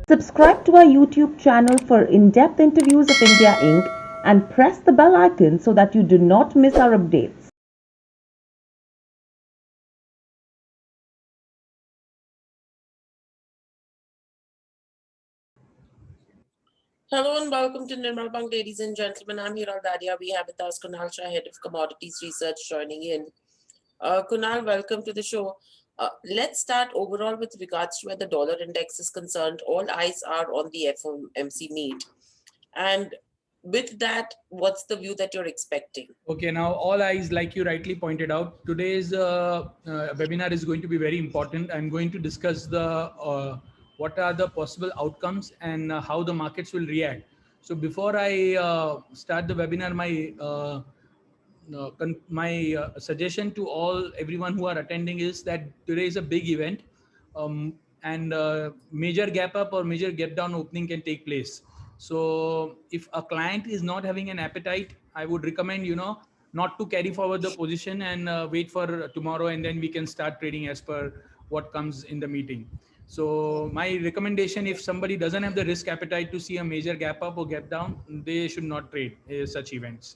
Subscribe to our YouTube channel for in-depth interviews of India Inc. and press the bell icon so that you do not miss our updates. Hello and welcome to Nirmal, ladies and gentlemen. I'm Hiral Dadia. We have with us Kunal Shah, head of Commodities Research, joining in. Kunal, welcome to the show. Let's start overall with regards to where the dollar index is concerned. All eyes are on the FOMC meet. And with that, what's the view that you're expecting? Okay, now all eyes, like you rightly pointed out, today's webinar is going to be very important. I'm going to discuss the what are the possible outcomes and how the markets will react. So before I start the webinar, my suggestion to all everyone who are attending is that today is a big event, and major gap up or major gap down opening can take place. So if a client is not having an appetite, I would recommend not to carry forward the position and wait for tomorrow, and then we can start trading as per what comes in the meeting. So my recommendation, if somebody doesn't have the risk appetite to see a major gap up or gap down, they should not trade such events,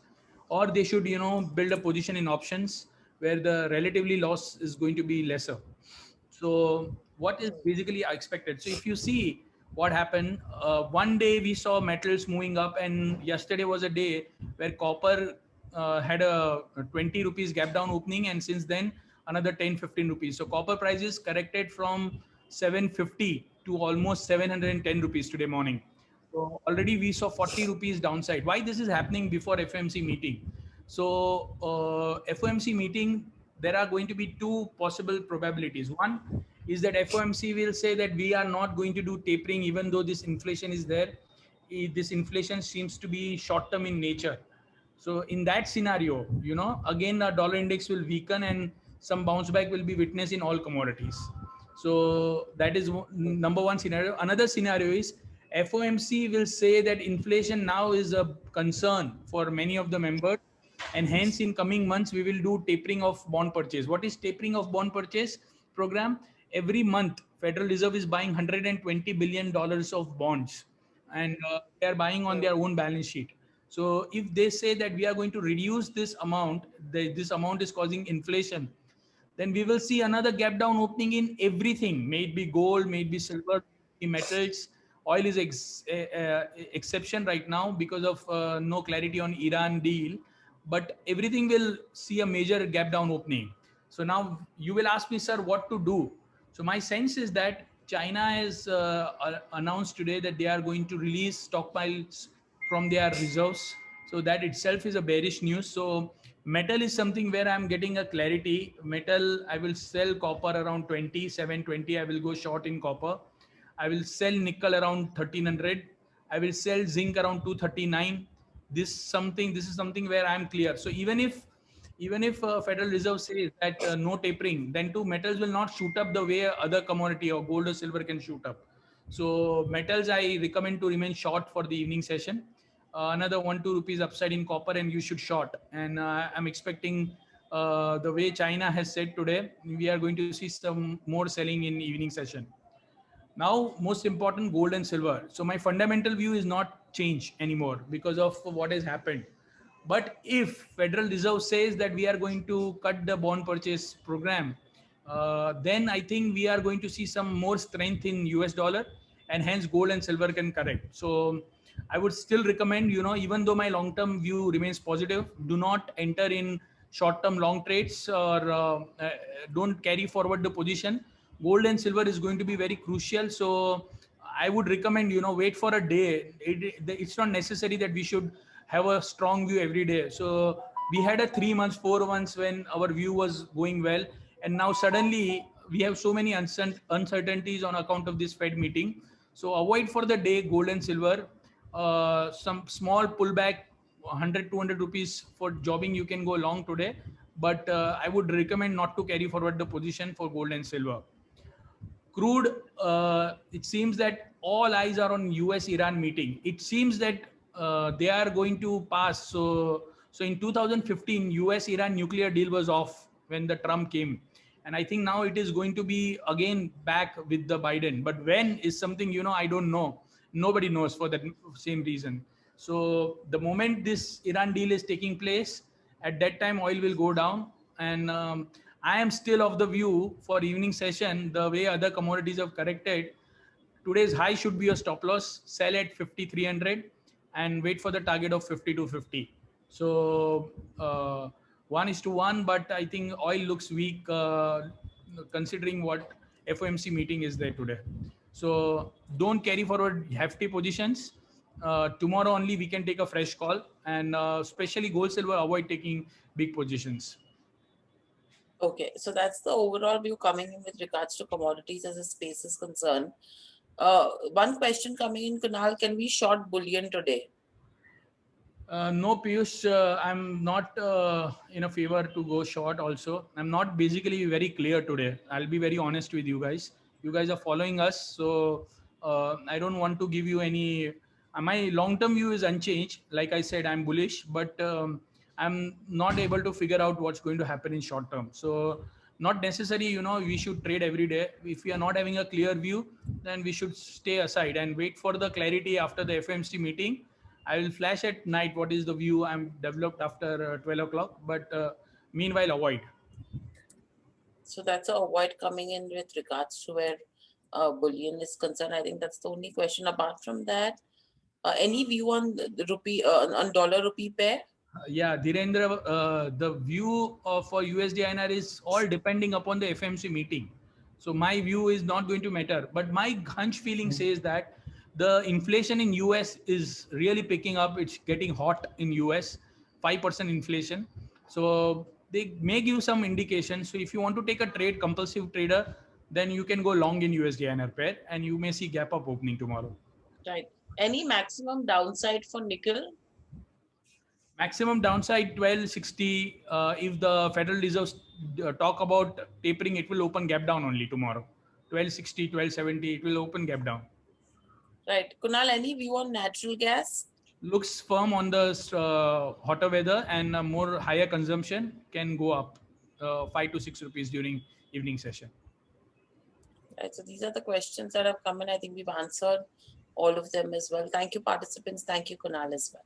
or they should build a position in options where the relatively loss is going to be lesser. So what is basically expected? So if you see what happened, one day we saw metals moving up, and yesterday was a day where copper had a 20 rupees gap down opening, and since then another 10-15 rupees. So copper prices corrected from 750 to almost 710 rupees today morning. So already we saw 40 rupees downside. Why this is happening before FOMC meeting? So FOMC meeting, there are going to be two possible probabilities. One is that FOMC will say that we are not going to do tapering, even though this inflation is there. This inflation seems to be short term in nature. So in that scenario, again the dollar index will weaken and some bounce back will be witnessed in all commodities. So that is number one scenario. Another scenario is FOMC will say that inflation now is a concern for many of the members, and hence in coming months we will do tapering of bond purchase. What is tapering of bond purchase program? Every month Federal Reserve is buying $120 billion of bonds, and they are buying on their own balance sheet. So if they say that we are going to reduce this amount, this amount is causing inflation, then we will see another gap down opening in everything. May it be gold, may it be silver, may it be metals. Oil is exception right now because of no clarity on Iran deal, but everything will see a major gap down opening. So now you will ask me, sir, what to do? So my sense is that China has announced today that they are going to release stockpiles from their reserves. So that itself is a bearish news. So metal is something where I'm getting a clarity. Metal, I will sell copper around 2720. I will go short in copper. I will sell nickel around 1300. I will sell zinc around 239. This is something where I'm clear. So even if Federal Reserve says that no tapering, then too metals will not shoot up the way other commodity or gold or silver can shoot up. So metals I recommend to remain short for the evening session. Another 1-2 rupees upside in copper, and you should short. And I'm expecting the way China has said today, we are going to see some more selling in evening session. Now, most important, gold and silver. So my fundamental view is not change anymore because of what has happened. But if Federal Reserve says that we are going to cut the bond purchase program, then I think we are going to see some more strength in US dollar, and hence gold and silver can correct. So I would still recommend, even though my long term view remains positive, do not enter in short term long trades, or don't carry forward the position. Gold and silver is going to be very crucial. So I would recommend, wait for a day. It's not necessary that we should have a strong view every day. So we had a 3 months, 4 months when our view was going well, and now suddenly we have so many uncertainties on account of this Fed meeting. So avoid for the day gold and silver. Some small pullback, 100 200 rupees for jobbing, you can go long today, but I would recommend not to carry forward the position for gold and silver. Crude, it seems that all eyes are on US Iran meeting. It seems that they are going to pass. So in 2015 US Iran nuclear deal was off when the Trump came, And I think now it is going to be again back with the Biden. But when is something, I don't know. Nobody knows for that same reason. So the moment this Iran deal is taking place, at that time oil will go down. And I am still of the view for evening session, the way other commodities have corrected, today's high should be a stop loss, sell at 5300 and wait for the target of 5250. So 1:1, but I think oil looks weak considering what FOMC meeting is there today. So don't carry forward hefty positions. Tomorrow only we can take a fresh call, and especially gold silver, avoid taking big positions. Okay, so that's the overall view coming in with regards to commodities as a space is concerned. One question coming in, Kunal, can we short bullion today? No, Piyush, I'm not in a favor to go short also. I'm not basically very clear today. I'll be very honest with you guys. You guys are following us, so I don't want to give you any. My long-term view is unchanged. Like I said, I'm bullish, but I'm not able to figure out what's going to happen in short term. So not necessary, we should trade every day. If we are not having a clear view, then we should stay aside and wait for the clarity after the FMC meeting. I will flash at night what is the view I'm developed after 12 o'clock, but meanwhile avoid. So that's a avoid coming in with regards to where bullion is concerned. I think that's the only question. Apart from that, any view on the rupee, on dollar rupee pair? Yeah, Dhirendra, the view for USD INR is all depending upon the FMC meeting. So my view is not going to matter. But my hunch feeling says that the inflation in US is really picking up. It's getting hot in US, 5% inflation. So they may give some indication. So if you want to take a trade, compulsive trader, then you can go long in USD INR pair, and you may see gap up opening tomorrow. Right. Any maximum downside for nickel? Maximum downside 1260. If the Federal Reserve talk about tapering, it will open gap down only tomorrow. 1260, 1270, it will open gap down. Right. Kunal, any view on natural gas? Looks firm on the hotter weather, and more higher consumption can go up 5 to 6 rupees during evening session. Right. So these are the questions that have come in. I think we've answered all of them as well. Thank you, participants. Thank you, Kunal, as well.